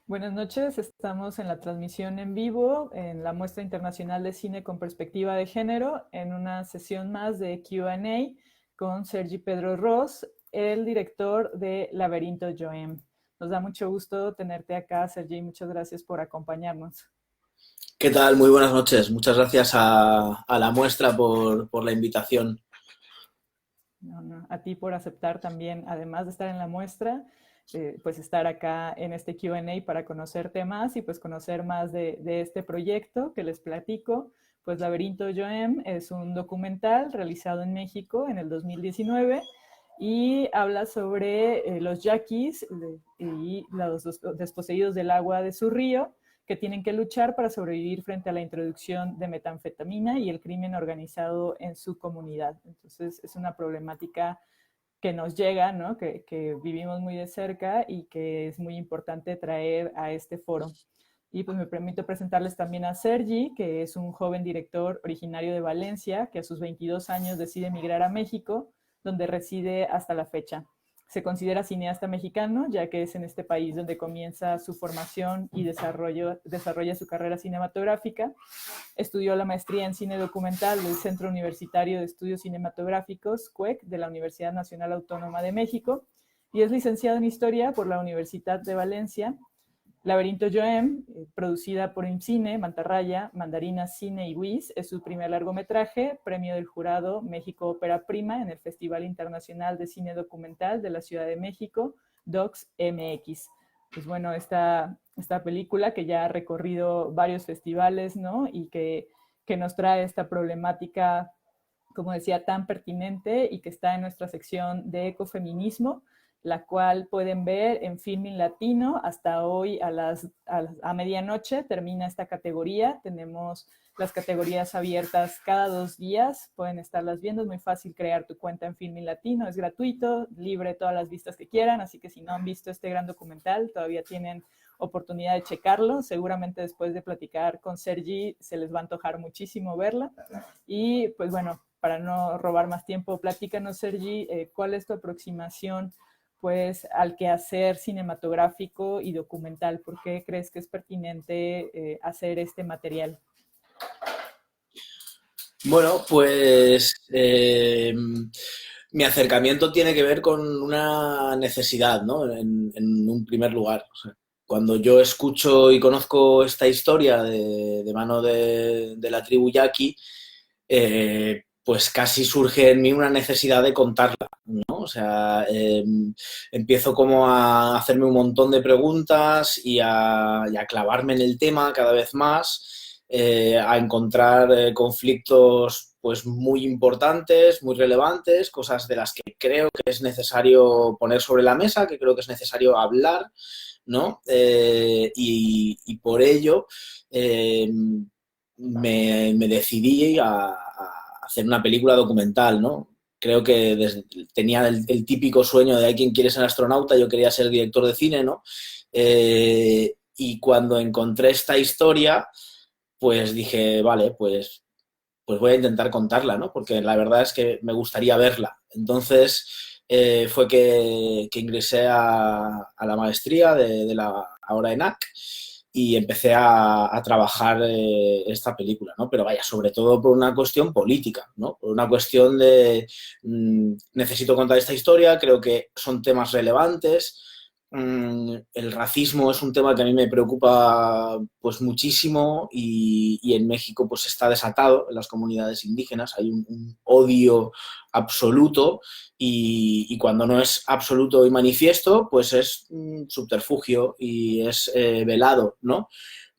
Buenas noches, estamos en la transmisión en vivo en la Muestra Internacional de Cine con Perspectiva de Género, en una sesión más de Q&A con Sergi Pedro Ros, el director de Laberinto Joem. Nos da mucho gusto tenerte acá, Sergi, muchas gracias por acompañarnos. ¿Qué tal? Muy buenas noches. Muchas gracias a la muestra por la invitación. No, no, a ti por aceptar también, además de estar en la muestra, pues estar acá en este Q&A para conocerte más y pues conocer más de este proyecto que les platico. Pues Laberinto Joem es un documental realizado en México en el 2019 y habla sobre los yaquis y los desposeídos del agua de su río que tienen que luchar para sobrevivir frente a la introducción de metanfetamina y el crimen organizado en su comunidad. Entonces es una problemática que nos llega, ¿no? que vivimos muy de cerca y que es muy importante traer a este foro. Y pues me permito presentarles también a Sergi, que es un joven director originario de Valencia, que a sus 22 años decide emigrar a México, donde reside hasta la fecha. Se considera cineasta mexicano, ya que es en este país donde comienza su formación y desarrolla su carrera cinematográfica. Estudió la maestría en cine documental del Centro Universitario de Estudios Cinematográficos, CUEC, de la Universidad Nacional Autónoma de México, y es licenciado en Historia por la Universidad de Valencia. Laberinto Joem, producida por IMCINE, Mantarraya, Mandarina Cine y WIS, es su primer largometraje, premio del jurado México Ópera Prima en el Festival Internacional de Cine Documental de la Ciudad de México, DOCS MX. Pues bueno, esta película que ya ha recorrido varios festivales, ¿no? Y que nos trae esta problemática, como decía, tan pertinente y que está en nuestra sección de ecofeminismo, la cual pueden ver en Filmin Latino. Hasta hoy a medianoche termina esta categoría. Tenemos las categorías abiertas cada 2 días, pueden estarlas viendo. Es muy fácil crear tu cuenta en Filmin Latino, es gratuito, libre todas las vistas que quieran, así que si no han visto este gran documental, todavía tienen oportunidad de checarlo. Seguramente después de platicar con Sergi se les va a antojar muchísimo verla. Y pues bueno, para no robar más tiempo, platícanos, Sergi, ¿cuál es tu aproximación pues al quehacer cinematográfico y documental? ¿Por qué crees que es pertinente hacer este material? Bueno, pues mi acercamiento tiene que ver con una necesidad, ¿no? En un primer lugar. O sea, cuando yo escucho y conozco esta historia de mano de la tribu Yaqui, pues casi surge en mí una necesidad de contarla, ¿no? O sea, empiezo como a hacerme un montón de preguntas y a clavarme en el tema cada vez más, a encontrar conflictos pues muy importantes, muy relevantes, cosas de las que creo que es necesario poner sobre la mesa, que creo que es necesario hablar, ¿no? Y por ello me decidí a hacer una película documental, ¿no? Creo que tenía el típico sueño de hay quien quiere ser astronauta, yo quería ser director de cine, ¿no? Y cuando encontré esta historia, pues dije, vale, pues voy a intentar contarla, ¿no? Porque la verdad es que me gustaría verla. Entonces fue que ingresé a la maestría de la ahora ENAC y empecé a trabajar esta película, ¿no? Pero vaya, sobre todo por una cuestión política, ¿no? Por una cuestión de necesito contar esta historia, creo que son temas relevantes. El racismo es un tema que a mí me preocupa pues muchísimo y en México pues está desatado en las comunidades indígenas, hay un odio absoluto y cuando no es absoluto y manifiesto pues es subterfugio y es velado, ¿no?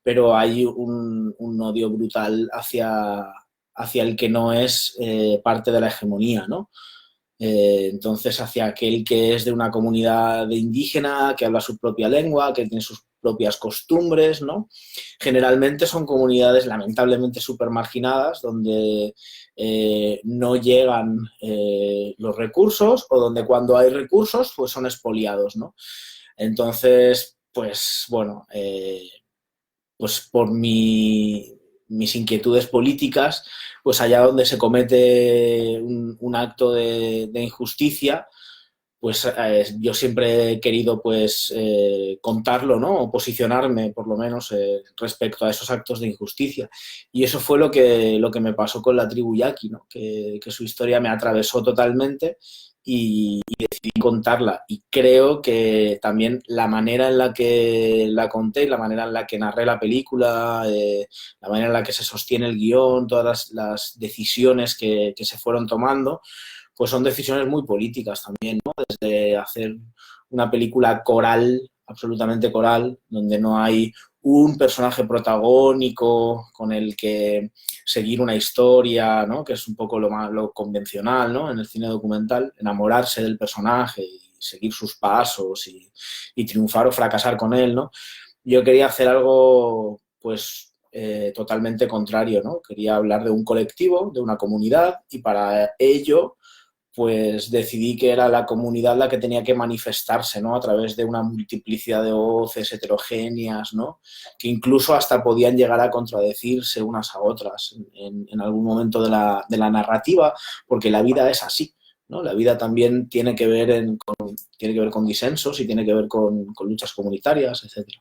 Pero hay un odio brutal hacia el que no es parte de la hegemonía, ¿no? Entonces, hacia aquel que es de una comunidad indígena, que habla su propia lengua, que tiene sus propias costumbres, ¿no? Generalmente son comunidades lamentablemente súper marginadas, donde no llegan los recursos o donde cuando hay recursos, pues son expoliados, ¿no? Entonces, pues bueno, pues por mis inquietudes políticas, pues allá donde se comete un acto de injusticia, pues yo siempre he querido pues contarlo, ¿no? O posicionarme por lo menos respecto a esos actos de injusticia. Y eso fue lo que me pasó con la tribu Yaqui, ¿no? Que su historia me atravesó totalmente y decidí contarla. Y creo que también la manera en la que la conté, la manera en la que narré la película, la manera en la que se sostiene el guión, todas las decisiones que se fueron tomando, pues son decisiones muy políticas también, ¿no? Desde hacer una película coral, absolutamente coral, donde no hay un personaje protagónico con el que seguir una historia, ¿no? Que es un poco lo convencional, ¿no? En el cine documental, enamorarse del personaje y seguir sus pasos y triunfar o fracasar con él, ¿no? Yo quería hacer algo, pues, totalmente contrario, ¿no? Quería hablar de un colectivo, de una comunidad, y para ello pues decidí que era la comunidad la que tenía que manifestarse, ¿no? A través de una multiplicidad de voces heterogéneas, ¿no? Que incluso hasta podían llegar a contradecirse unas a otras en algún momento de la narrativa, porque la vida es así, ¿no? La vida también tiene que ver, tiene que ver con disensos y tiene que ver con luchas comunitarias, etcétera.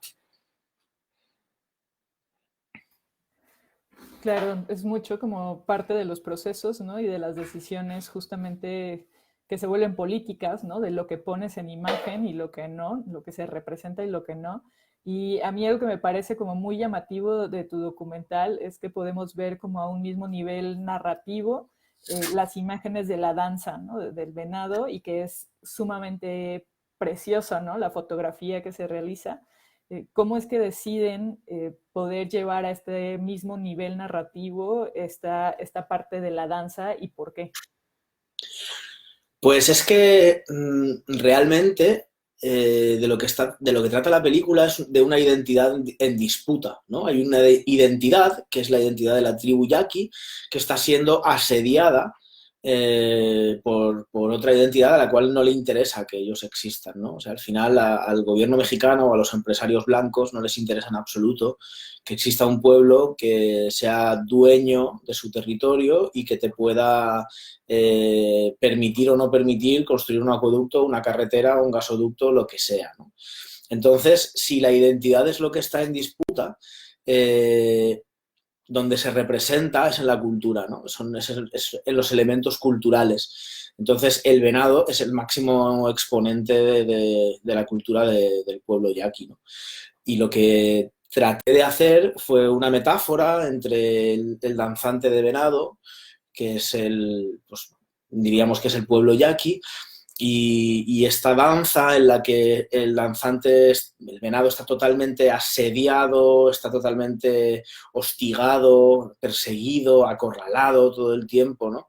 Claro, es mucho como parte de los procesos, ¿no? Y de las decisiones justamente que se vuelven políticas, ¿no? De lo que pones en imagen y lo que no, lo que se representa y lo que no. Y a mí algo que me parece como muy llamativo de tu documental es que podemos ver como a un mismo nivel narrativo las imágenes de la danza, ¿no? Del venado, y que es sumamente preciosa, ¿no? La fotografía que se realiza. ¿Cómo es que deciden poder llevar a este mismo nivel narrativo esta parte de la danza y por qué? Pues es que realmente de lo que trata la película es de una identidad en disputa, ¿no? Hay una identidad, que es la identidad de la tribu yaqui, que está siendo asediada por otra identidad a la cual no le interesa que ellos existan, ¿no? O sea, al final al gobierno mexicano o a los empresarios blancos no les interesa en absoluto que exista un pueblo que sea dueño de su territorio y que te pueda permitir o no permitir construir un acueducto, una carretera, un gasoducto, lo que sea, ¿no? Entonces, si la identidad es lo que está en disputa, donde se representa es en la cultura, ¿no? Es en los elementos culturales. Entonces, el venado es el máximo exponente de la cultura del pueblo yaqui, ¿no? Y lo que traté de hacer fue una metáfora entre el danzante de venado, que es pues, diríamos que es el pueblo yaqui, y esta danza en la que el danzante, el venado, está totalmente asediado, está totalmente hostigado, perseguido, acorralado todo el tiempo, ¿no?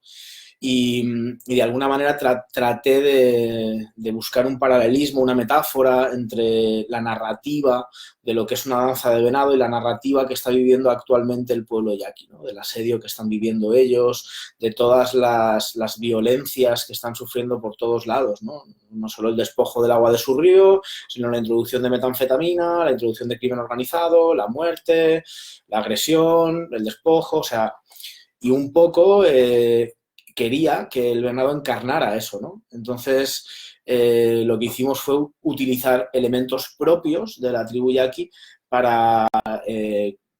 Y de alguna manera traté de buscar un paralelismo, una metáfora entre la narrativa de lo que es una danza de venado y la narrativa que está viviendo actualmente el pueblo yaqui, ¿no? Del asedio que están viviendo ellos, de todas las violencias que están sufriendo por todos lados, ¿no? No solo el despojo del agua de su río, sino la introducción de metanfetamina, la introducción de crimen organizado, la muerte, la agresión, el despojo, o sea, y un poco quería que el venado encarnara eso, ¿no? Entonces, lo que hicimos fue utilizar elementos propios de la tribu yaqui para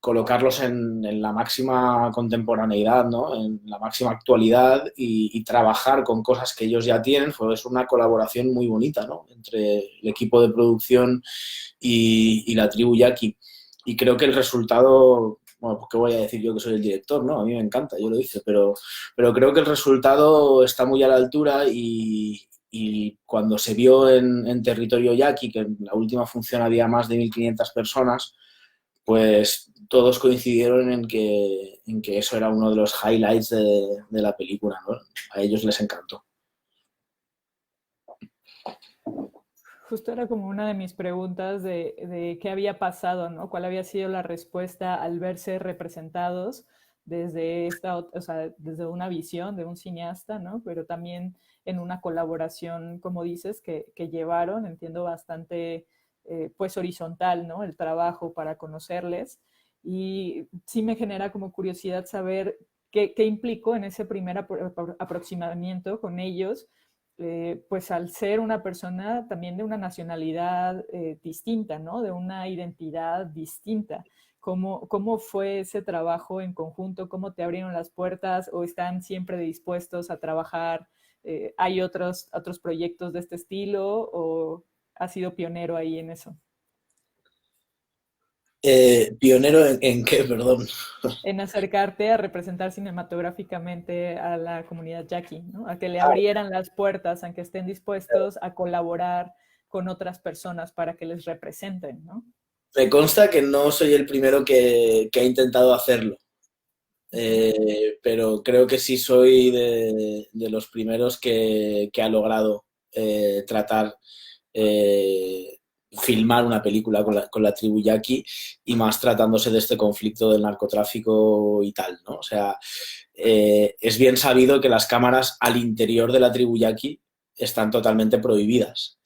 colocarlos en la máxima contemporaneidad, ¿no? En la máxima actualidad y trabajar con cosas que ellos ya tienen. Fue una colaboración muy bonita, ¿no? Entre el equipo de producción y la tribu yaqui. Y creo que el resultado, bueno, pues qué voy a decir yo que soy el director, ¿no? A mí me encanta, yo lo hice, pero creo que el resultado está muy a la altura y cuando se vio en territorio yaqui, que en la última función había más de 1.500 personas, pues todos coincidieron en que eso era uno de los highlights de la película, ¿no? A ellos les encantó. Justo era como una de mis preguntas de qué había pasado, ¿no? ¿Cuál había sido la respuesta al verse representados desde o sea, desde una visión de un cineasta, ¿no? Pero también en una colaboración, como dices, que llevaron, entiendo, bastante, pues, horizontal, ¿no? El trabajo para conocerles. Y sí me genera como curiosidad saber qué implicó en ese primer aproximamiento con ellos pues al ser una persona también de una nacionalidad distinta, ¿no? De una identidad distinta. ¿Cómo fue ese trabajo en conjunto? ¿Cómo te abrieron las puertas o están siempre dispuestos a trabajar? ¿Hay otros proyectos de este estilo o has sido pionero ahí en eso? ¿Pionero en qué, perdón? En acercarte a representar cinematográficamente a la comunidad yaqui, ¿no? A que le abrieran las puertas, a que estén dispuestos a colaborar con otras personas para que les representen, ¿no? Me consta que no soy el primero que ha intentado hacerlo, pero creo que sí soy de los primeros que ha logrado tratar filmar una película con la tribu yaqui y más tratándose de este conflicto del narcotráfico y tal, ¿no? O sea, es bien sabido que las cámaras al interior de la tribu yaqui están totalmente prohibidas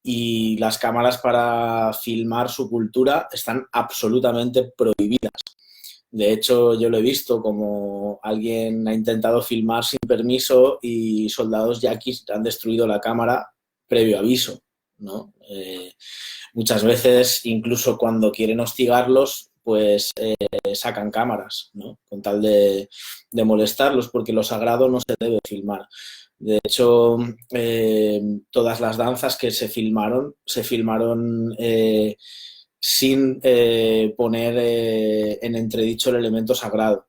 y las cámaras para filmar su cultura están absolutamente prohibidas. De hecho, yo lo he visto como alguien ha intentado filmar sin permiso y soldados yaquis han destruido la cámara previo aviso, ¿no? Muchas veces, incluso cuando quieren hostigarlos, pues sacan cámaras, ¿no? Con tal de molestarlos, porque lo sagrado no se debe filmar. De hecho, todas las danzas que se filmaron sin poner en entredicho el elemento sagrado.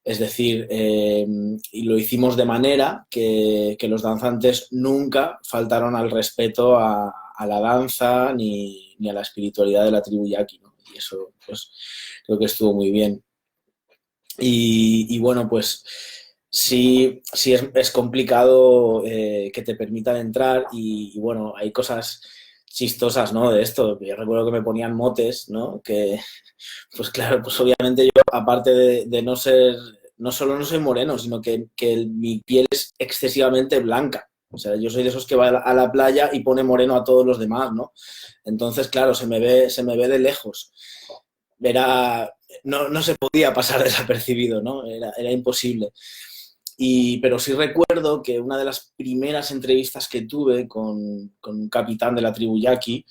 Es decir, y lo hicimos de manera que los danzantes nunca faltaron al respeto a la danza ni a la espiritualidad de la tribu yaqui, ¿no? Y eso, pues, creo que estuvo muy bien. Y bueno, pues sí es complicado que te permitan entrar y bueno, hay cosas chistosas, ¿no? De esto. Yo recuerdo que me ponían motes, ¿no? Que, pues claro, pues obviamente yo, aparte de no ser, no solo no soy moreno, sino que mi piel es excesivamente blanca. O sea, yo soy de esos que va a la playa y pone moreno a todos los demás, ¿no? Entonces, claro, se me ve de lejos. No se podía pasar desapercibido, ¿no? Era imposible. Pero sí recuerdo que una de las primeras entrevistas que tuve con un capitán de la tribu yaqui,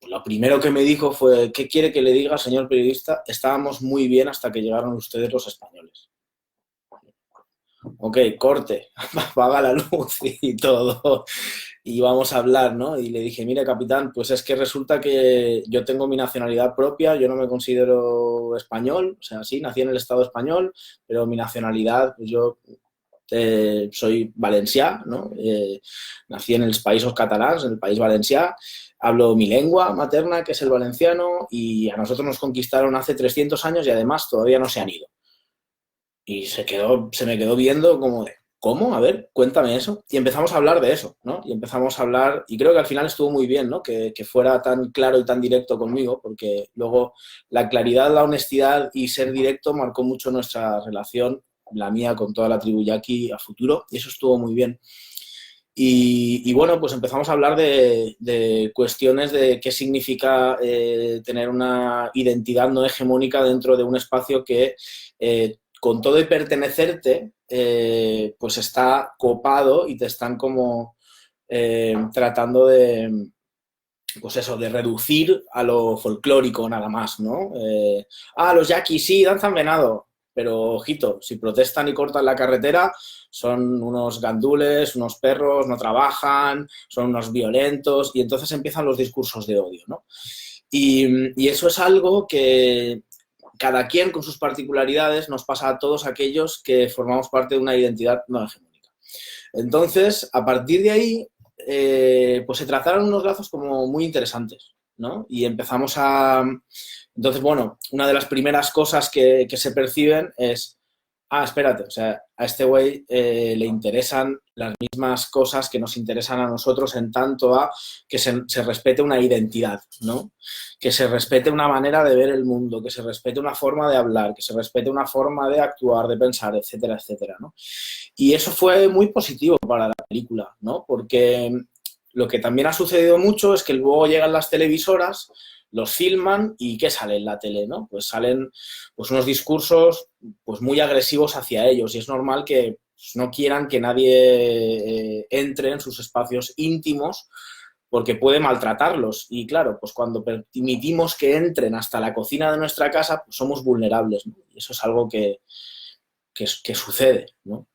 lo primero que me dijo fue: ¿qué quiere que le diga, señor periodista? Estábamos muy bien hasta que llegaron ustedes los españoles. Ok, corte, apaga la luz y todo, y vamos a hablar, ¿no? Y le dije: mire, capitán, pues es que resulta que yo tengo mi nacionalidad propia, yo no me considero español, o sea, sí, nací en el Estado español, pero mi nacionalidad, pues yo soy valencià, ¿no? Nací en els Països Catalans, en el País Valencià, hablo mi lengua materna, que es el valenciano, y a nosotros nos conquistaron hace 300 años y además todavía no se han ido. Y se me quedó viendo como de: ¿cómo? A ver, cuéntame eso. Y empezamos a hablar de eso, ¿no? Y empezamos a hablar, y creo que al final estuvo muy bien, ¿no? Que fuera tan claro y tan directo conmigo, porque luego la claridad, la honestidad y ser directo marcó mucho nuestra relación, la mía con toda la tribu yaqui a futuro, y eso estuvo muy bien. Y bueno, pues empezamos a hablar de cuestiones de qué significa tener una identidad no hegemónica dentro de un espacio que, con todo y pertenecerte, pues está copado y te están como tratando pues eso, de reducir a lo folclórico nada más, ¿no? Los yaquis sí, danzan venado, pero ojito, si protestan y cortan la carretera, son unos gandules, unos perros, no trabajan, son unos violentos, y entonces empiezan los discursos de odio, ¿no? Y eso es algo que cada quien con sus particularidades nos pasa a todos aquellos que formamos parte de una identidad no hegemónica. Entonces, a partir de ahí, pues se trazaron unos lazos como muy interesantes, ¿no? Y empezamos a... Entonces, bueno, una de las primeras cosas que se perciben es: espérate, o sea, a este güey le interesan las mismas cosas que nos interesan a nosotros, en tanto a que se respete una identidad, ¿no? Que se respete una manera de ver el mundo, que se respete una forma de hablar, que se respete una forma de actuar, de pensar, etcétera, etcétera, ¿no? Y eso fue muy positivo para la película, ¿no? Porque lo que también ha sucedido mucho es que luego llegan las televisoras, los filman y ¿qué sale en la tele, no? Pues salen pues unos discursos pues muy agresivos hacia ellos, y es normal que pues, no quieran que nadie entre en sus espacios íntimos porque puede maltratarlos. Y claro, pues cuando permitimos que entren hasta la cocina de nuestra casa, pues somos vulnerables, ¿no? Y eso es algo que sucede, ¿no?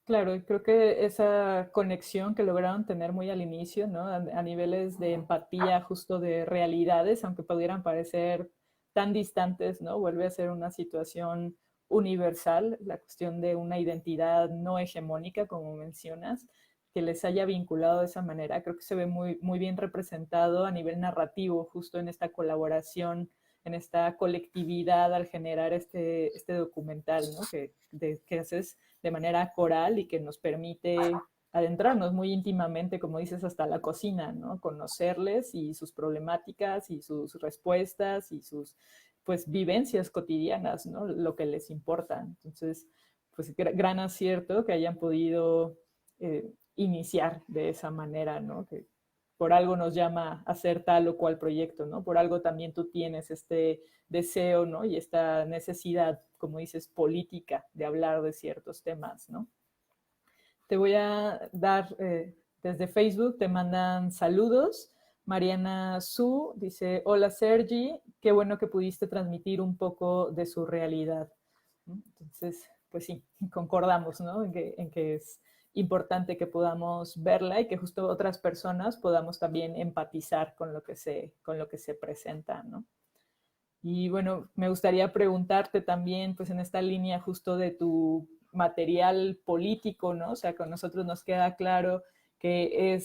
Claro, y creo que esa conexión que lograron tener muy al inicio, ¿no? A niveles de empatía, justo de realidades, aunque pudieran parecer tan distantes, ¿no? Vuelve a ser una situación universal, la cuestión de una identidad no hegemónica, como mencionas, que les haya vinculado de esa manera. Creo que se ve muy, muy bien representado a nivel narrativo, justo en esta colaboración, en esta colectividad al generar este documental, ¿no? Que haces de manera coral y que nos permite adentrarnos muy íntimamente, como dices, hasta la cocina, ¿no? Conocerles y sus problemáticas y sus respuestas y sus, pues, vivencias cotidianas, ¿no? Lo que les importa. Entonces, pues, gran acierto que hayan podido iniciar de esa manera, ¿no? Que por algo nos llama a hacer tal o cual proyecto, ¿no? Por algo también tú tienes este deseo, ¿no? Y esta necesidad, como dices, política de hablar de ciertos temas, ¿no? Te voy a dar, desde Facebook te mandan saludos. Mariana Su dice, hola Sergi, qué bueno que pudiste transmitir un poco de su realidad. Entonces, pues sí, concordamos, ¿no? En que es importante que podamos verla y que justo otras personas podamos también empatizar con lo que se presenta, ¿no? Y bueno, me gustaría preguntarte también, pues en esta línea justo de tu material político, ¿no? O sea, con nosotros nos queda claro que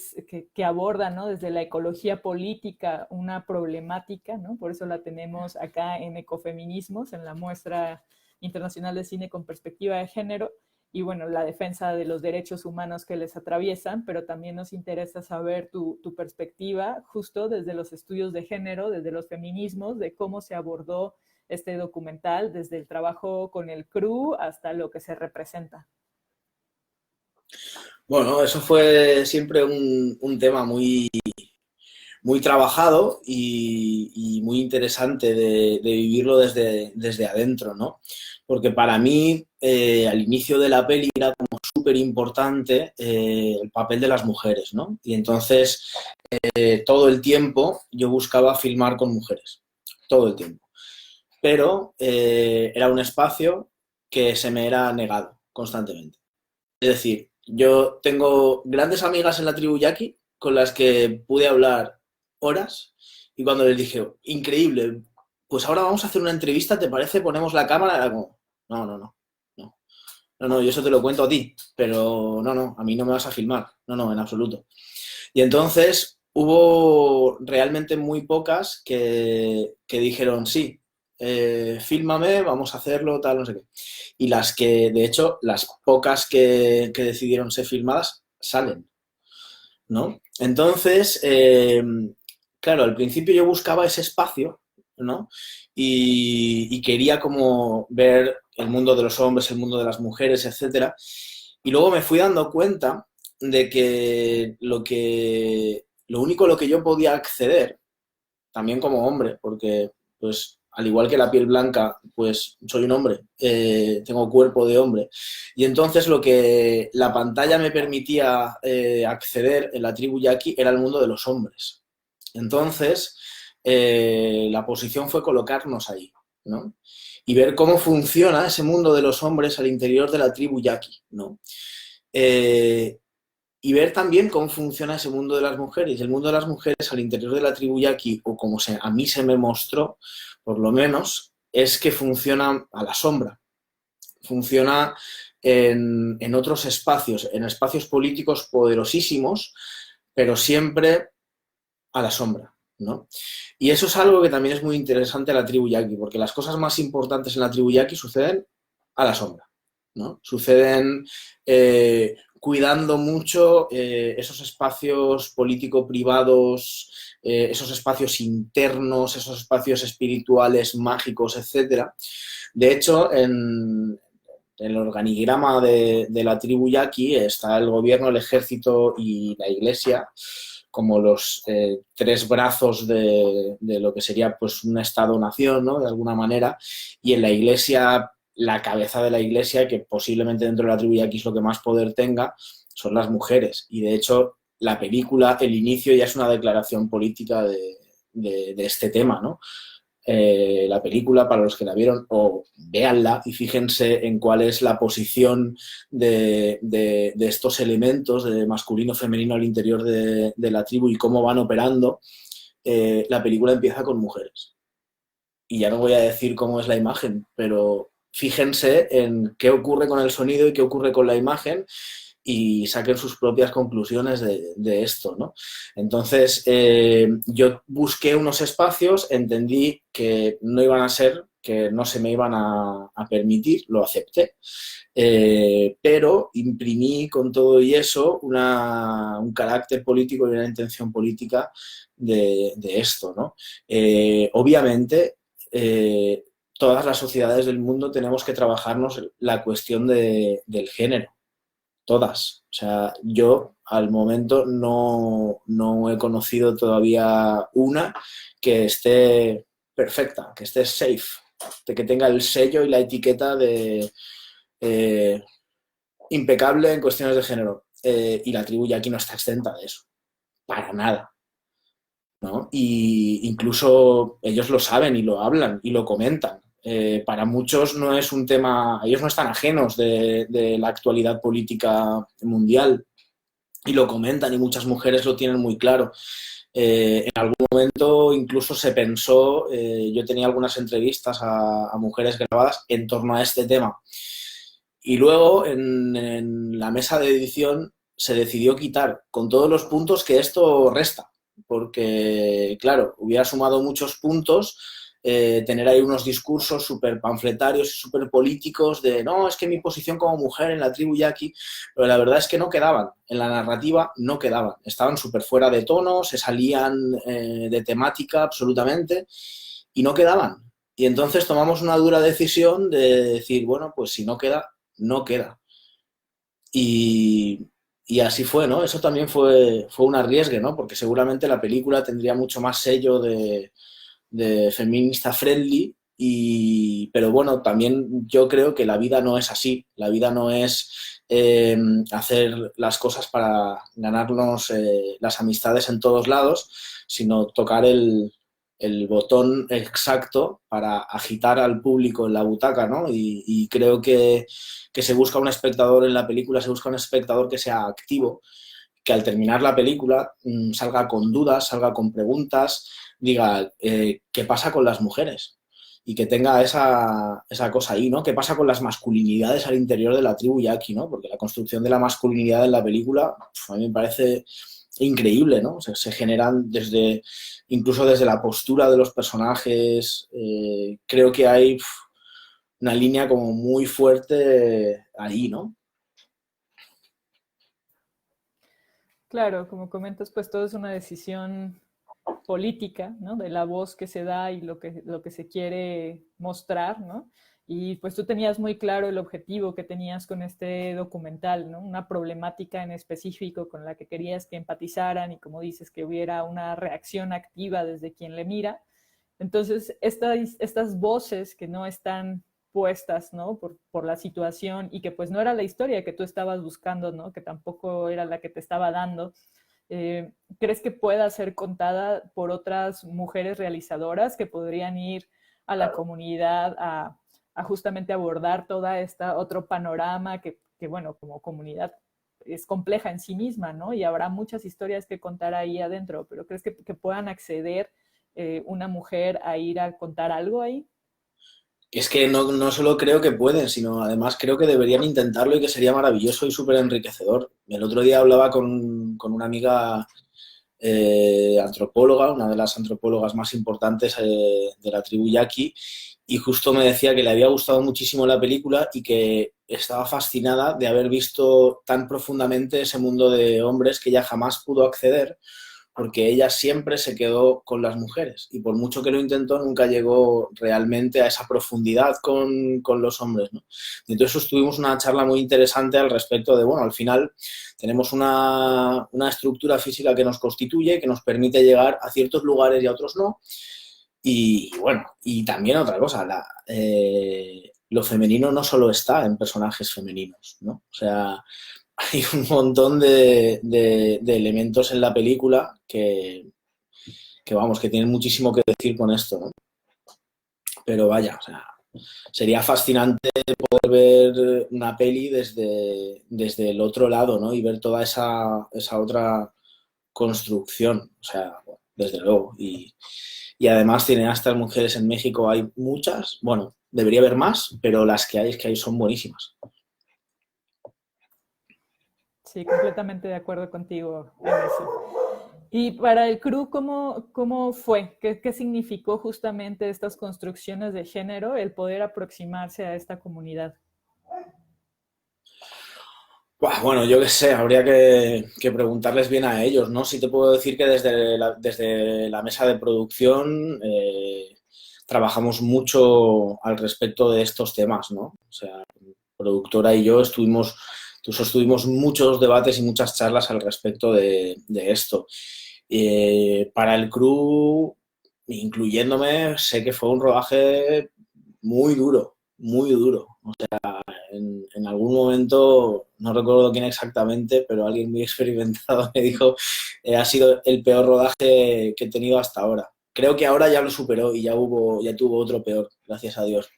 aborda, ¿no? Desde la ecología política una problemática, ¿no? Por eso la tenemos acá en Ecofeminismos, en la muestra internacional de cine con perspectiva de género, y bueno, la defensa de los derechos humanos que les atraviesan, pero también nos interesa saber tu perspectiva justo desde los estudios de género, desde los feminismos, de cómo se abordó este documental, desde el trabajo con el crew hasta lo que se representa. Bueno, eso fue siempre un tema muy, muy trabajado y muy interesante de vivirlo desde adentro, ¿no? Porque para mí, al inicio de la peli era como súper importante el papel de las mujeres, ¿no? Y entonces, todo el tiempo yo buscaba filmar con mujeres, todo el tiempo. Pero era un espacio que se me era negado constantemente. Es decir, yo tengo grandes amigas en la tribu yaqui con las que pude hablar horas y cuando les dije, increíble, pues ahora vamos a hacer una entrevista, ¿te parece? Ponemos la cámara. Era como, no, no, no, no, no, no, yo eso te lo cuento a ti, pero no, no, a mí no me vas a filmar, no, no, en absoluto. Y entonces hubo realmente muy pocas que dijeron, sí, fílmame, vamos a hacerlo, tal, no sé qué. Y las que, de hecho, las pocas que decidieron ser filmadas salen, ¿no? Entonces, claro, al principio yo buscaba ese espacio, ¿no? Y quería como ver el mundo de los hombres, el mundo de las mujeres, etcétera. Y luego me fui dando cuenta de que lo único a lo que yo podía acceder, también como hombre, porque pues al igual que la piel blanca, pues soy un hombre, tengo cuerpo de hombre. Y entonces lo que la pantalla me permitía acceder en la tribu yaqui era el mundo de los hombres. Entonces, la posición fue colocarnos ahí, ¿no? Y ver cómo funciona ese mundo de los hombres al interior de la tribu yaqui, ¿no? Y ver también cómo funciona ese mundo de las mujeres. El mundo de las mujeres al interior de la tribu yaqui, o como a mí se me mostró, por lo menos, es que funciona a la sombra. Funciona en otros espacios, en espacios políticos poderosísimos, pero siempre a la sombra, ¿no? Y eso es algo que también es muy interesante a la tribu yaqui, porque las cosas más importantes en la tribu yaqui suceden a la sombra, ¿no? Suceden cuidando mucho esos espacios político-privados, esos espacios internos, esos espacios espirituales, mágicos, etcétera. De hecho, en el organigrama de la tribu yaqui está el gobierno, el ejército y la iglesia como los tres brazos de lo que sería pues un Estado-nación, ¿no? De alguna manera. Y en la iglesia la cabeza de la iglesia, que posiblemente dentro de la tribu Yaqui es lo que más poder tenga, son las mujeres. Y de hecho, la película, el inicio ya es una declaración política de este tema, ¿no? La película, para los que la vieron, o véanla y fíjense en cuál es la posición de estos elementos de masculino, femenino al interior de la tribu y cómo van operando. La película empieza con mujeres. Y ya no voy a decir cómo es la imagen, pero fíjense en qué ocurre con el sonido y qué ocurre con la imagen y saquen sus propias conclusiones de esto, ¿no? Entonces, yo busqué unos espacios, entendí que no iban a ser, que no se me iban a permitir, lo acepté, pero imprimí con todo y eso un carácter político y una intención política de esto, ¿no? Obviamente, todas las sociedades del mundo tenemos que trabajarnos la cuestión del género. Todas. O sea, yo al momento no he conocido todavía una que esté perfecta, que esté safe, de que tenga el sello y la etiqueta de eh, impecable en cuestiones de género. Y la tribu Yaqui no está exenta de eso, para nada, ¿no? Y incluso ellos lo saben y lo hablan y lo comentan. Para muchos no es un tema, ellos no están ajenos de la actualidad política mundial y lo comentan y muchas mujeres lo tienen muy claro. En algún momento incluso se pensó, yo tenía algunas entrevistas a mujeres grabadas en torno a este tema y luego en la mesa de edición se decidió quitar con todos los puntos que esto resta, porque claro, hubiera sumado muchos puntos tener ahí unos discursos súper panfletarios y súper políticos de no, es que mi posición como mujer en la tribu Yaqui, pero la verdad es que no quedaban, en la narrativa no quedaban, estaban súper fuera de tono, se salían de temática absolutamente y no quedaban. Y entonces tomamos una dura decisión de decir, bueno, pues si no queda, no queda. Y así fue, ¿no? Eso también fue un arriesgue, ¿no? Porque seguramente la película tendría mucho más sello de feminista friendly, pero bueno, también yo creo que la vida no es así. La vida no es hacer las cosas para ganarnos las amistades en todos lados, sino tocar el botón exacto para agitar al público en la butaca, ¿no? Y creo que se busca un espectador en la película, se busca un espectador que sea activo, que al terminar la película salga con dudas, salga con preguntas, diga, ¿qué pasa con las mujeres? Y que tenga esa cosa ahí, ¿no? ¿Qué pasa con las masculinidades al interior de la tribu Yaqui, ¿no? Porque la construcción de la masculinidad en la película, a mí me parece increíble, ¿no? Se generan incluso desde la postura de los personajes, creo que hay una línea como muy fuerte ahí, ¿no? Claro, como comentas, pues todo es una decisión política, ¿no? De la voz que se da y lo que se quiere mostrar, ¿no? Y pues tú tenías muy claro el objetivo que tenías con este documental, ¿no? Una problemática en específico con la que querías que empatizaran y, como dices, que hubiera una reacción activa desde quien le mira. Entonces, estas voces que no están puestas, ¿no? Por la situación y que pues no era la historia que tú estabas buscando, ¿no? Que tampoco era la que te estaba dando. ¿Crees que pueda ser contada por otras mujeres realizadoras que podrían ir a la comunidad a justamente abordar toda esta otro panorama que, bueno, como comunidad es compleja en sí misma, ¿no? Y habrá muchas historias que contar ahí adentro, pero ¿crees que puedan acceder una mujer a ir a contar algo ahí? Es que no solo creo que pueden, sino además creo que deberían intentarlo y que sería maravilloso y súper enriquecedor. El otro día hablaba con una amiga antropóloga, una de las antropólogas más importantes de la tribu Yaqui, y justo me decía que le había gustado muchísimo la película y que estaba fascinada de haber visto tan profundamente ese mundo de hombres que ella jamás pudo acceder porque ella siempre se quedó con las mujeres y por mucho que lo intentó nunca llegó realmente a esa profundidad con los hombres, ¿no? Y entonces tuvimos una charla muy interesante al respecto de, bueno, al final tenemos una estructura física que nos constituye, que nos permite llegar a ciertos lugares y a otros no. Y bueno, y también otra cosa, lo femenino no solo está en personajes femeninos, ¿no? O sea, hay un montón de elementos en la película que, vamos, que tienen muchísimo que decir con esto, ¿no? Pero vaya, o sea, sería fascinante poder ver una peli desde el otro lado, ¿no? Y ver toda esa otra construcción, o sea, desde luego. Y además cineastas mujeres en México hay muchas, bueno, debería haber más, pero las que hay es que hay son buenísimas. Sí, completamente de acuerdo contigo en eso. Y para el crew, ¿cómo fue? ¿Qué significó justamente estas construcciones de género, el poder aproximarse a esta comunidad? Buah, bueno, yo qué sé, habría que preguntarles bien a ellos, ¿no? Sí te puedo decir que desde la mesa de producción trabajamos mucho al respecto de estos temas, ¿no? O sea, productora y yo sostuvimos muchos debates y muchas charlas al respecto de esto. Para el crew, incluyéndome, sé que fue un rodaje muy duro, muy duro. En algún momento, no recuerdo quién exactamente, pero alguien muy experimentado me dijo, ha sido el peor rodaje que he tenido hasta ahora. Creo que ahora ya lo superó y ya tuvo otro peor, gracias a Dios.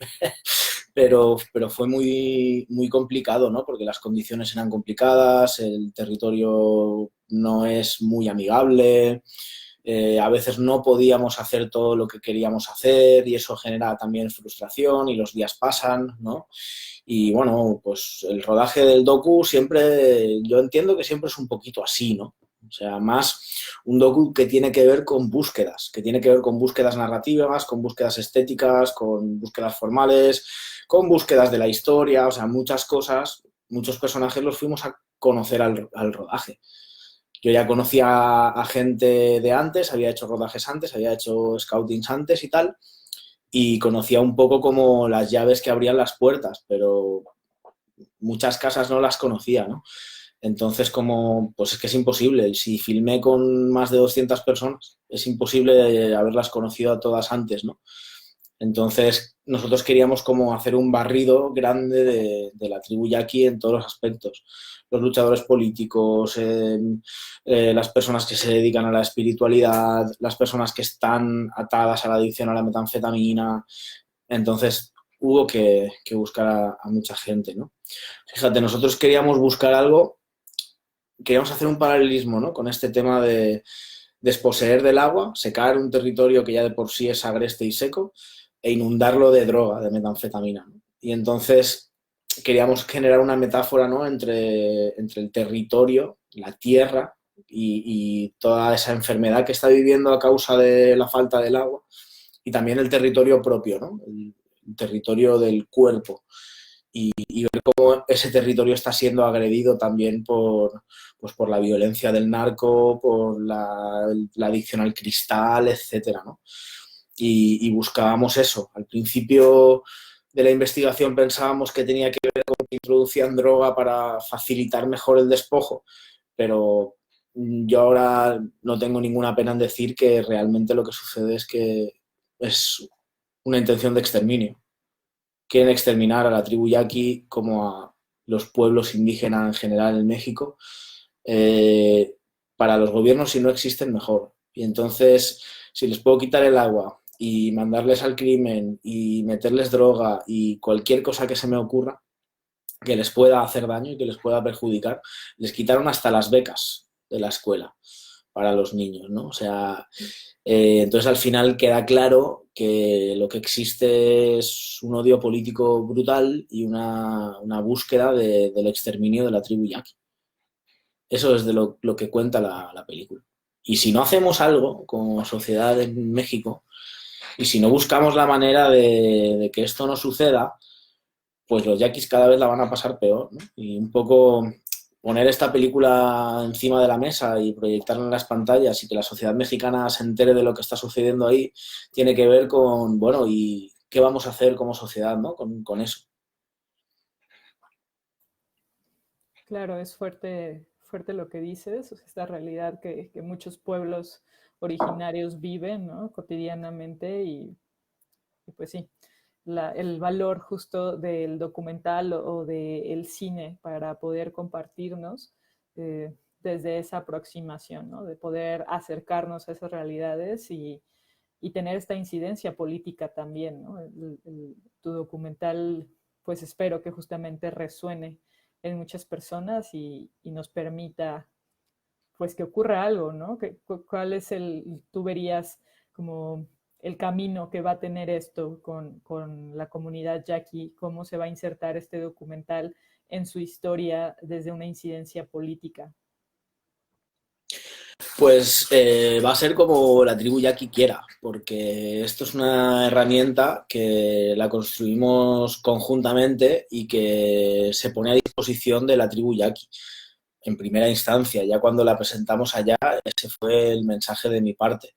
Pero fue muy, muy complicado, ¿no? Porque las condiciones eran complicadas, el territorio no es muy amigable, a veces no podíamos hacer todo lo que queríamos hacer y eso genera también frustración y los días pasan, ¿no? Y bueno, pues el rodaje del docu siempre, yo entiendo que siempre es un poquito así, ¿no? O sea, más un docu que tiene que ver con búsquedas, que tiene que ver con búsquedas narrativas, con búsquedas estéticas, con búsquedas formales, con búsquedas de la historia, o sea, muchas cosas, muchos personajes los fuimos a conocer al rodaje. Yo ya conocía a gente de antes, había hecho rodajes antes, había hecho scoutings antes y tal, y conocía un poco como las llaves que abrían las puertas, pero muchas casas no las conocía, ¿no? Entonces, pues es que es imposible. Si filmé con más de 200 personas, es imposible haberlas conocido a todas antes, ¿no? Entonces, nosotros queríamos como hacer un barrido grande de la tribu yaqui en todos los aspectos. Los luchadores políticos, las personas que se dedican a la espiritualidad, las personas que están atadas a la adicción a la metanfetamina. Entonces, hubo que buscar a mucha gente, ¿no? Fíjate, nosotros queríamos buscar algo, queríamos hacer un paralelismo, ¿no? Con este tema de desposeer del agua, secar un territorio que ya de por sí es agreste y seco e inundarlo de droga, de metanfetamina, ¿no? Y entonces queríamos generar una metáfora, ¿no? entre el territorio, la tierra y toda esa enfermedad que está viviendo a causa de la falta del agua y también el territorio propio, ¿no? El territorio del cuerpo y ver cómo ese territorio está siendo agredido también pues por la violencia del narco, por la adicción al cristal, etcétera, ¿no? Y buscábamos eso. Al principio de la investigación pensábamos que tenía que ver con que introducían droga para facilitar mejor el despojo, pero yo ahora no tengo ninguna pena en decir que realmente lo que sucede es que es una intención de exterminio. Quieren exterminar a la tribu yaqui como a los pueblos indígenas en general en México. Eh, para los gobiernos, si no existen, mejor. Y entonces, si les puedo quitar el agua y mandarles al crimen y meterles droga y cualquier cosa que se me ocurra que les pueda hacer daño y que les pueda perjudicar, les quitaron hasta las becas de la escuela para los niños, ¿no? O sea, entonces al final queda claro que lo que existe es un odio político brutal y una búsqueda del exterminio de la tribu yaqui. Eso es de lo que cuenta la película. Y si no hacemos algo como sociedad en México, y si no buscamos la manera de que esto no suceda, pues los yaquis cada vez la van a pasar peor, ¿no? Y un poco poner esta película encima de la mesa y proyectarla en las pantallas y que la sociedad mexicana se entere de lo que está sucediendo ahí, tiene que ver con, bueno, ¿y qué vamos a hacer como sociedad, ¿no? Con eso. Claro, es fuerte, fuerte lo que dices, o sea, esta realidad que muchos pueblos originarios viven, ¿no? Cotidianamente y pues sí, el valor justo del documental o del cine para poder compartirnos desde esa aproximación, ¿no? De poder acercarnos a esas realidades y tener esta incidencia política también, ¿no? Tu documental, pues espero que justamente resuene en muchas personas y nos permita, pues, que ocurra algo, ¿no? ¿Cuál es tú verías como el camino que va a tener esto con la comunidad yaqui? ¿Cómo se va a insertar este documental en su historia desde una incidencia política? Pues va a ser como la tribu yaqui quiera, porque esto es una herramienta que la construimos conjuntamente y que se pone a disposición de la tribu yaqui en primera instancia. Ya cuando la presentamos allá, ese fue el mensaje de mi parte.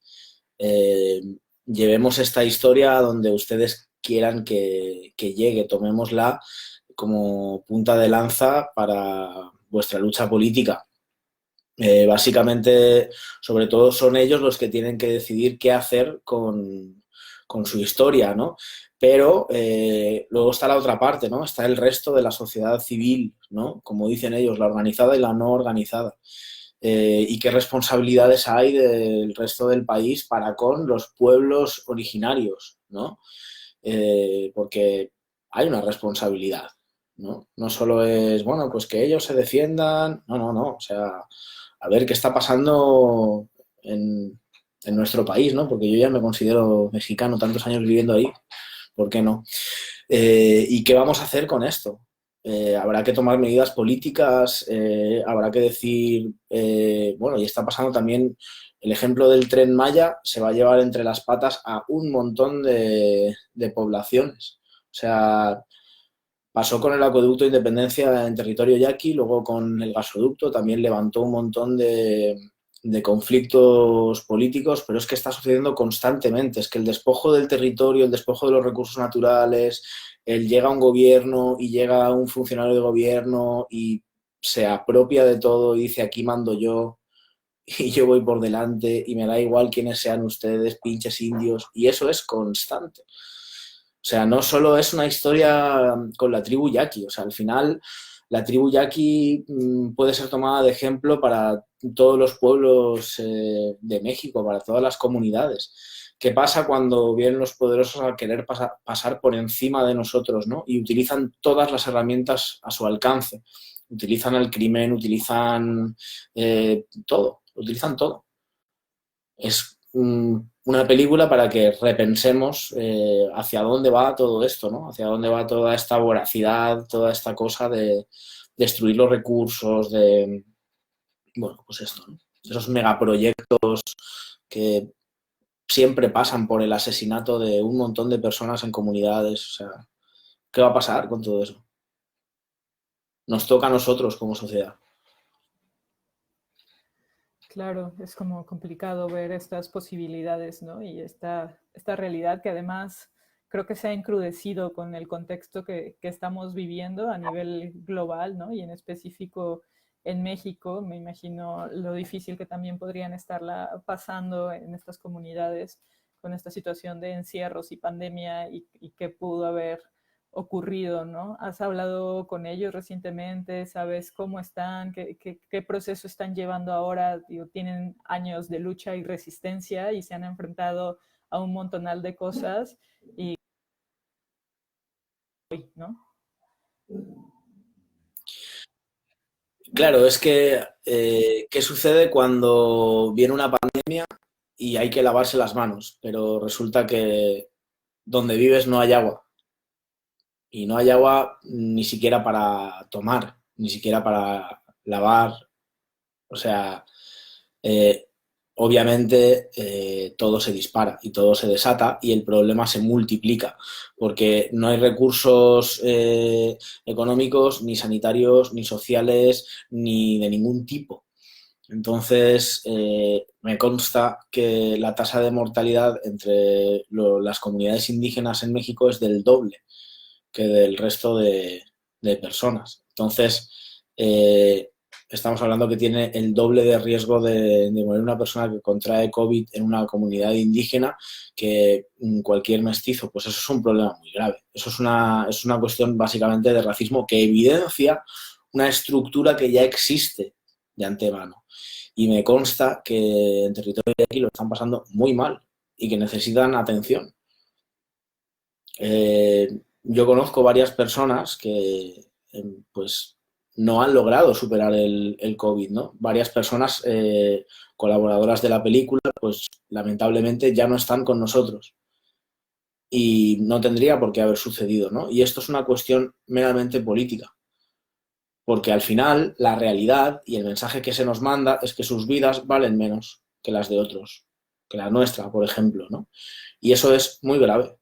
Eh, Llevemos esta historia a donde ustedes quieran que llegue, tomémosla como punta de lanza para vuestra lucha política. Básicamente, sobre todo son ellos los que tienen que decidir qué hacer con su historia, ¿no? Pero luego está la otra parte, ¿no? Está el resto de la sociedad civil, ¿no? Como dicen ellos, la organizada y la no organizada. Y qué responsabilidades hay del resto del país para con los pueblos originarios, ¿no? Porque hay una responsabilidad, ¿no? No solo es, bueno, pues que ellos se defiendan, no, no, no, o sea, a ver qué está pasando en nuestro país, ¿no? Porque yo ya me considero mexicano, tantos años viviendo ahí, ¿por qué no? ¿Y qué vamos a hacer con esto? Habrá que tomar medidas políticas, habrá que decir, bueno, y está pasando también el ejemplo del Tren Maya, se va a llevar entre las patas a un montón de poblaciones. O sea, pasó con el acueducto de Independencia en territorio yaqui, luego con el gasoducto también levantó un montón de conflictos políticos, pero es que está sucediendo constantemente. Es que el despojo del territorio, el despojo de los recursos naturales, llega un gobierno y llega un funcionario de gobierno y se apropia de todo y dice aquí mando yo y yo voy por delante y me da igual quiénes sean ustedes, pinches indios, y eso es constante. O sea, no solo es una historia con la tribu yaqui, o sea, al final la tribu yaqui puede ser tomada de ejemplo para todos los pueblos de México, para todas las comunidades. ¿Qué pasa cuando vienen los poderosos a querer pasar por encima de nosotros, ¿no? Y utilizan todas las herramientas a su alcance? Utilizan el crimen, utilizan todo, utilizan todo. Es una película para que repensemos hacia dónde va todo esto, ¿no? Hacia dónde va toda esta voracidad, toda esta cosa de destruir los recursos, de, bueno, pues esto, ¿no? Esos megaproyectos que siempre pasan por el asesinato de un montón de personas en comunidades. O sea, ¿qué va a pasar con todo eso? Nos toca a nosotros como sociedad. Claro, es como complicado ver estas posibilidades, ¿no? Y esta realidad que además creo que se ha encrudecido con el contexto que estamos viviendo a nivel global, ¿no? Y en específico en México, me imagino lo difícil que también podrían estarla pasando en estas comunidades con esta situación de encierros y pandemia y qué pudo haber ocurrido, ¿no? ¿Has hablado con ellos recientemente? ¿Sabes cómo están? ¿Qué proceso están llevando ahora? Digo, tienen años de lucha y resistencia y se han enfrentado a un montonal de cosas y, ¿no? Claro, es que ¿qué sucede cuando viene una pandemia y hay que lavarse las manos? Pero resulta que donde vives no hay agua. Y no hay agua ni siquiera para tomar, ni siquiera para lavar. O sea, eh, obviamente todo se dispara y todo se desata y el problema se multiplica porque no hay recursos económicos, ni sanitarios, ni sociales, ni de ningún tipo. Entonces, me consta que la tasa de mortalidad entre las comunidades indígenas en México es del doble que del resto de personas. Entonces, estamos hablando que tiene el doble de riesgo de morir una persona que contrae COVID en una comunidad indígena que cualquier mestizo. Pues eso es un problema muy grave. Eso es una cuestión básicamente de racismo que evidencia una estructura que ya existe de antemano. Y me consta que en territorio de aquí lo están pasando muy mal y que necesitan atención. Yo conozco varias personas que pues no han logrado superar el COVID, ¿no? Varias personas colaboradoras de la película, pues lamentablemente ya no están con nosotros y no tendría por qué haber sucedido, ¿no? Y esto es una cuestión meramente política, porque al final la realidad y el mensaje que se nos manda es que sus vidas valen menos que las de otros, que la nuestra, por ejemplo, ¿no? Y eso es muy grave.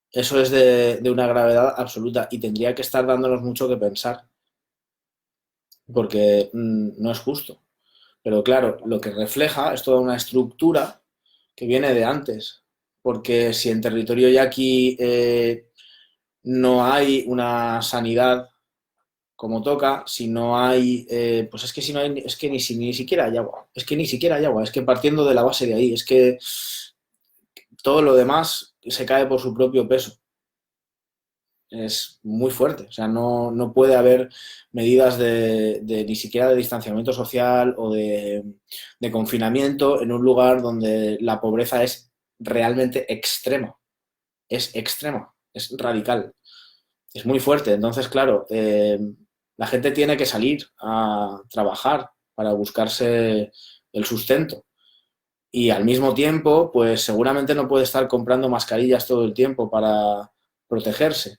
Eso es de una gravedad absoluta y tendría que estar dándonos mucho que pensar, porque no es justo. Pero claro, lo que refleja es toda una estructura que viene de antes, porque si en territorio yaqui no hay una sanidad como toca, si no hay, pues es que si no hay, es que ni siquiera hay agua, es que ni siquiera hay agua, es que partiendo de la base de ahí, es que todo lo demás se cae por su propio peso. Es muy fuerte. O sea, no puede haber medidas ni siquiera de distanciamiento social o de confinamiento en un lugar donde la pobreza es realmente extrema. Es extrema, es radical, es muy fuerte. Entonces, claro, la gente tiene que salir a trabajar para buscarse el sustento. Y al mismo tiempo, pues seguramente no puede estar comprando mascarillas todo el tiempo para protegerse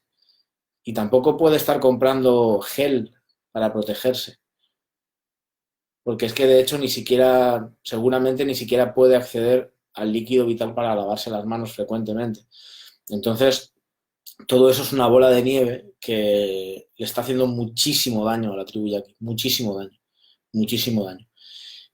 y tampoco puede estar comprando gel para protegerse, porque es que de hecho ni siquiera, seguramente ni siquiera puede acceder al líquido vital para lavarse las manos frecuentemente. Entonces, todo eso es una bola de nieve que le está haciendo muchísimo daño a la tribu yaqui, muchísimo daño, muchísimo daño.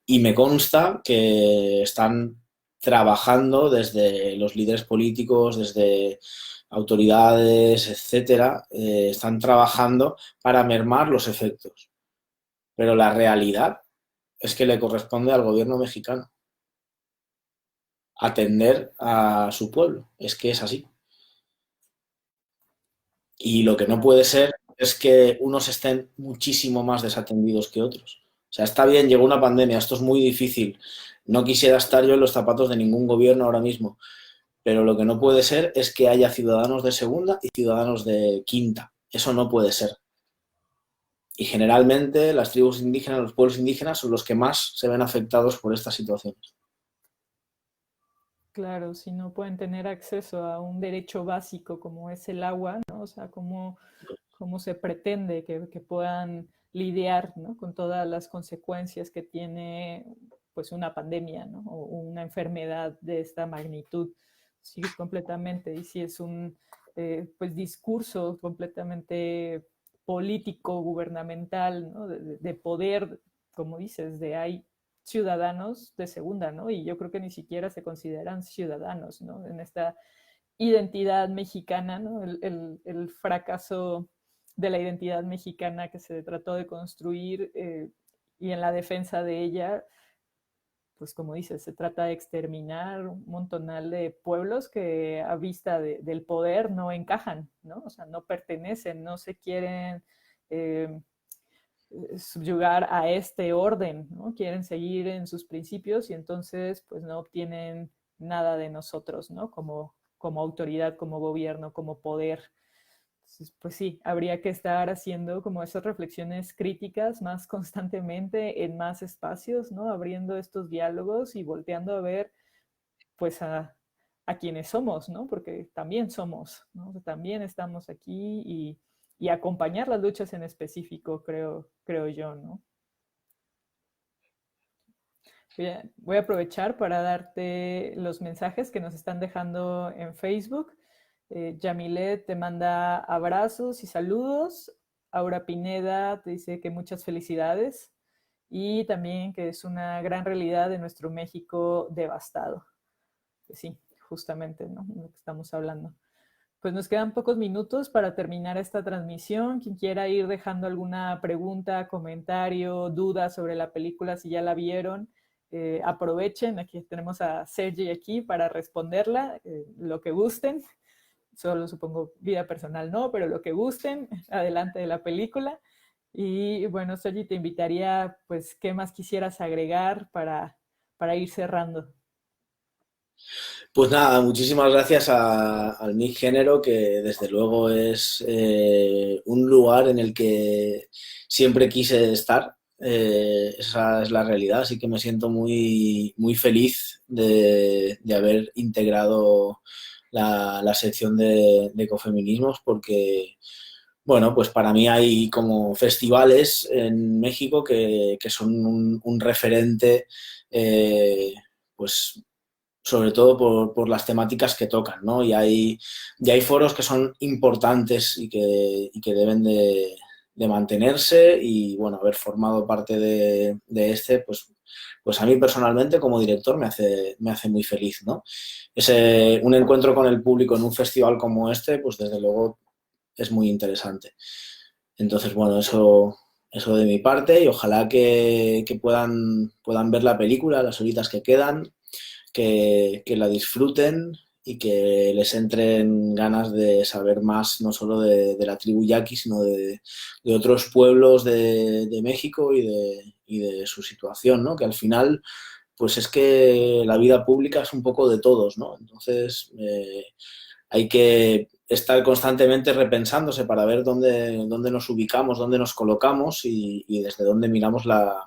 Y me consta que están trabajando desde los líderes políticos, desde autoridades, etcétera, están trabajando para mermar los efectos. Pero la realidad es que le corresponde al gobierno mexicano atender a su pueblo. Es que es así. Y lo que no puede ser es que unos estén muchísimo más desatendidos que otros. O sea, está bien, llegó una pandemia, esto es muy difícil. No quisiera estar yo en los zapatos de ningún gobierno ahora mismo, pero lo que no puede ser es que haya ciudadanos de segunda y ciudadanos de quinta. Eso no puede ser. Y generalmente las tribus indígenas, los pueblos indígenas son los que más se ven afectados por estas situaciones. Claro, si no pueden tener acceso a un derecho básico como es el agua, ¿no? O sea, cómo se pretende que puedan lidiar, ¿no? Con todas las consecuencias que tiene pues una pandemia, ¿no? O una enfermedad de esta magnitud. Sí, completamente. Y si es un pues discurso completamente político, gubernamental, ¿no? De poder, como dices, de hay ciudadanos de segunda, ¿no? Y yo creo que ni siquiera se consideran ciudadanos, ¿no? En esta identidad mexicana, ¿no? El fracaso de la identidad mexicana que se trató de construir y en la defensa de ella, pues como dices, se trata de exterminar un montonal de pueblos que a vista del poder no encajan, ¿no? O sea, no pertenecen, no se quieren subyugar a este orden, ¿no? Quieren seguir en sus principios y entonces pues no obtienen nada de nosotros, ¿no? Como autoridad, como gobierno, como poder. Entonces, pues sí, habría que estar haciendo como esas reflexiones críticas más constantemente en más espacios, ¿no? Abriendo estos diálogos y volteando a ver pues a quienes somos, ¿no? Porque también somos, ¿no? También estamos aquí y acompañar las luchas en específico, creo yo, ¿no? Voy a aprovechar para darte los mensajes que nos están dejando en Facebook. Yamilet te manda abrazos y saludos. Aura Pineda te dice que muchas felicidades y también que es una gran realidad de nuestro México devastado. Pues sí, justamente, ¿no? Lo que estamos hablando. pues nos quedan pocos minutos para terminar esta transmisión. Quien quiera ir dejando alguna pregunta, comentario, duda sobre la película, si ya la vieron, aprovechen. Aquí tenemos a Sergi aquí para responderla, lo que gusten. Solo supongo vida personal no, pero lo que gusten, adelante de la película. Y bueno, Sergi, te invitaría, pues, ¿qué más quisieras agregar para ir cerrando? Pues nada, muchísimas gracias al Mic Género, que desde luego es un lugar en el que siempre quise estar. Esa es la realidad, así que me siento muy, muy feliz de haber integrado la sección de ecofeminismos, porque, bueno, pues para mí hay como festivales en México que son un referente, pues sobre todo por las temáticas que tocan, ¿no? Y hay foros que son importantes y que deben de mantenerse, y, bueno, haber formado parte de este, pues a mí personalmente como director me hace muy feliz, ¿no? Un encuentro con el público en un festival como este, pues desde luego es muy interesante. Entonces, bueno, eso de mi parte, y ojalá que puedan ver la película, las horitas que quedan, que la disfruten y que les entren ganas de saber más, no solo de la tribu yaqui, sino de otros pueblos de México y de su situación, ¿no? Que al final, pues es que la vida pública es un poco de todos, ¿no? Entonces, hay que estar constantemente repensándose para ver dónde nos ubicamos, dónde nos colocamos, y desde dónde miramos la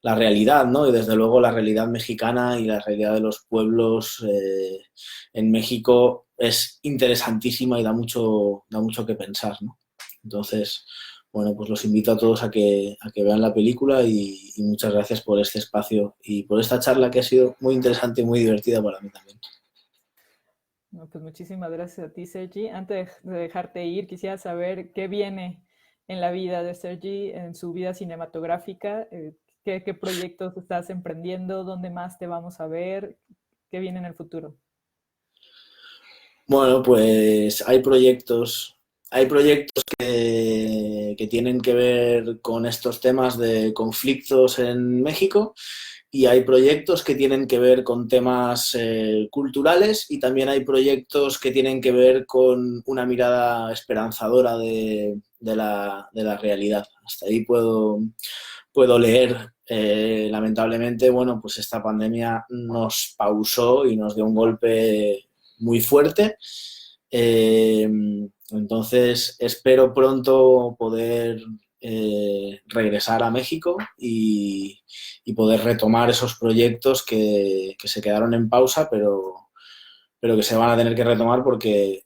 realidad, ¿no? Y desde luego la realidad mexicana y la realidad de los pueblos en México es interesantísima y da mucho que pensar, ¿no? Entonces, bueno, pues los invito a todos a que vean la película, y muchas gracias por este espacio y por esta charla, que ha sido muy interesante y muy divertida para mí también. No, pues muchísimas gracias a ti, Sergi. Antes de dejarte ir, quisiera saber qué viene en la vida de Sergi, en su vida cinematográfica. ¿Qué proyectos estás emprendiendo? ¿Dónde más te vamos a ver? ¿Qué viene en el futuro? Bueno, pues hay proyectos que tienen que ver con estos temas de conflictos en México, y hay proyectos que tienen que ver con temas culturales, y también hay proyectos que tienen que ver con una mirada esperanzadora de la realidad. Hasta ahí puedo leer. Lamentablemente, bueno, pues esta pandemia nos pausó y nos dio un golpe muy fuerte. Eh, entonces, espero pronto poder regresar a México y poder retomar esos proyectos que se quedaron en pausa, pero que se van a tener que retomar, porque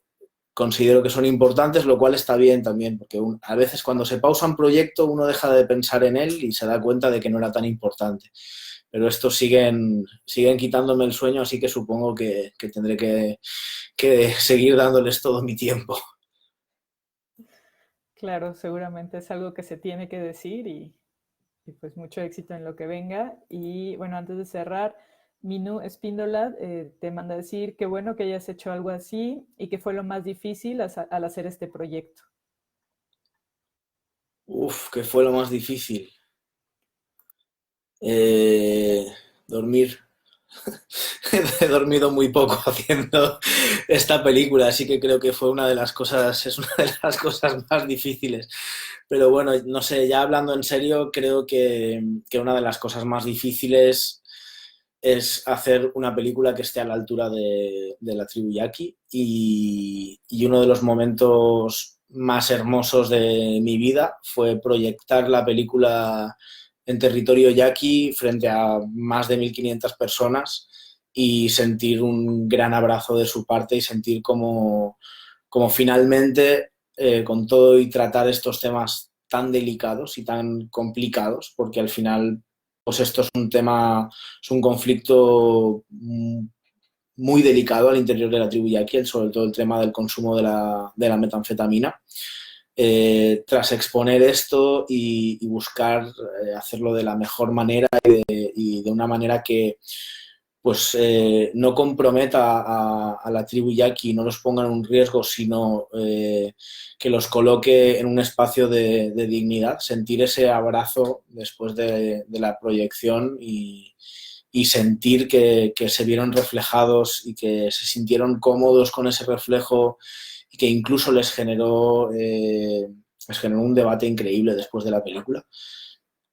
considero que son importantes, lo cual está bien también, porque a veces cuando se pausa un proyecto uno deja de pensar en él y se da cuenta de que no era tan importante. Pero estos siguen quitándome el sueño, así que supongo que tendré que seguir dándoles todo mi tiempo. Claro, seguramente es algo que se tiene que decir y pues mucho éxito en lo que venga. Y bueno, antes de cerrar, Minu Espíndola te manda a decir qué bueno que hayas hecho algo así y qué fue lo más difícil al hacer este proyecto. Uf, ¿qué fue lo más difícil? Eh, Dormir. He dormido muy poco haciendo esta película, así que creo que es una de las cosas más difíciles. Pero bueno, no sé, ya hablando en serio, creo que una de las cosas más difíciles es hacer una película que esté a la altura de la tribu yaqui, y uno de los momentos más hermosos de mi vida fue proyectar la película en territorio yaqui frente a más de 1.500 personas, y sentir un gran abrazo de su parte, y sentir como finalmente, con todo, y tratar estos temas tan delicados y tan complicados, porque al final, pues esto es un conflicto muy delicado al interior de la tribu yaqui, sobre todo el tema del consumo de la metanfetamina. Tras exponer esto y buscar hacerlo de la mejor manera, y de una manera pues no comprometa a la tribu yaqui, no los ponga en un riesgo, sino que los coloque en un espacio de dignidad, sentir ese abrazo después de la proyección y sentir que se vieron reflejados y que se sintieron cómodos con ese reflejo y que incluso les generó un debate increíble después de la película.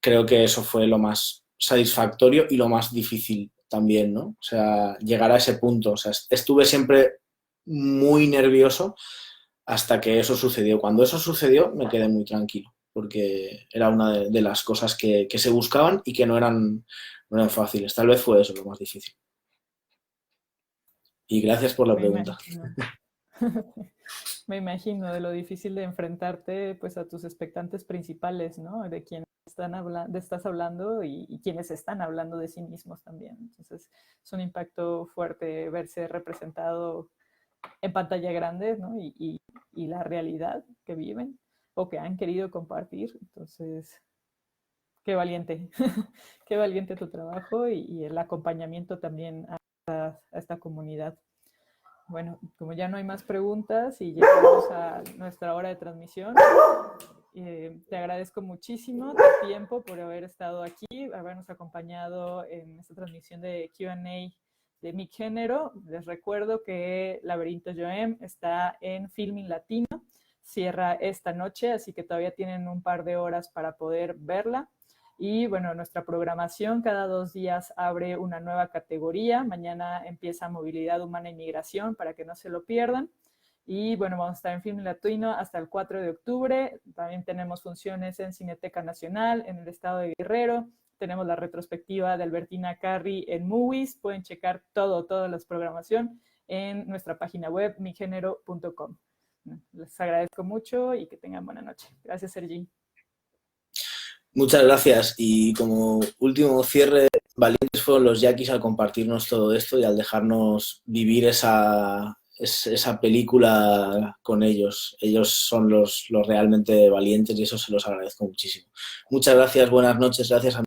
Creo que eso fue lo más satisfactorio y lo más difícil también, ¿no? O sea, llegar a ese punto. O sea, estuve siempre muy nervioso hasta que eso sucedió. Cuando eso sucedió me quedé muy tranquilo, porque era una de las cosas que se buscaban y que no eran fáciles. Tal vez fue eso lo más difícil. Y gracias por la pregunta. Me imagino de lo difícil de enfrentarte pues a tus expectantes principales, ¿no? De quienes estás hablando y quienes están hablando de sí mismos también. Entonces es un impacto fuerte verse representado en pantalla grande, ¿no? Y la realidad que viven o que han querido compartir. Entonces, qué valiente, qué valiente tu trabajo y el acompañamiento también a esta comunidad. Bueno, como ya no hay más preguntas y llegamos a nuestra hora de transmisión, te agradezco muchísimo tu tiempo por haber estado aquí, habernos acompañado en esta transmisión de Q&A de Mi Género. Les recuerdo que Laberinto Joem está en Filmin Latino, cierra esta noche, así que todavía tienen un par de horas para poder verla. Y bueno, nuestra programación cada 2 días abre una nueva categoría. Mañana empieza Movilidad Humana y Migración para que no se lo pierdan. Y bueno, vamos a estar en Film Latino hasta el 4 de octubre. También tenemos funciones en Cineteca Nacional, en el estado de Guerrero. Tenemos la retrospectiva de Albertina Carri en Movies. Pueden checar toda la programación en nuestra página web, migénero.com. Les agradezco mucho y que tengan buena noche. Gracias, Sergi. Muchas gracias. Y como último cierre, valientes fueron los yaquis al compartirnos todo esto y al dejarnos vivir esa película con ellos. Ellos son los realmente valientes y eso se los agradezco muchísimo. Muchas gracias, buenas noches, gracias a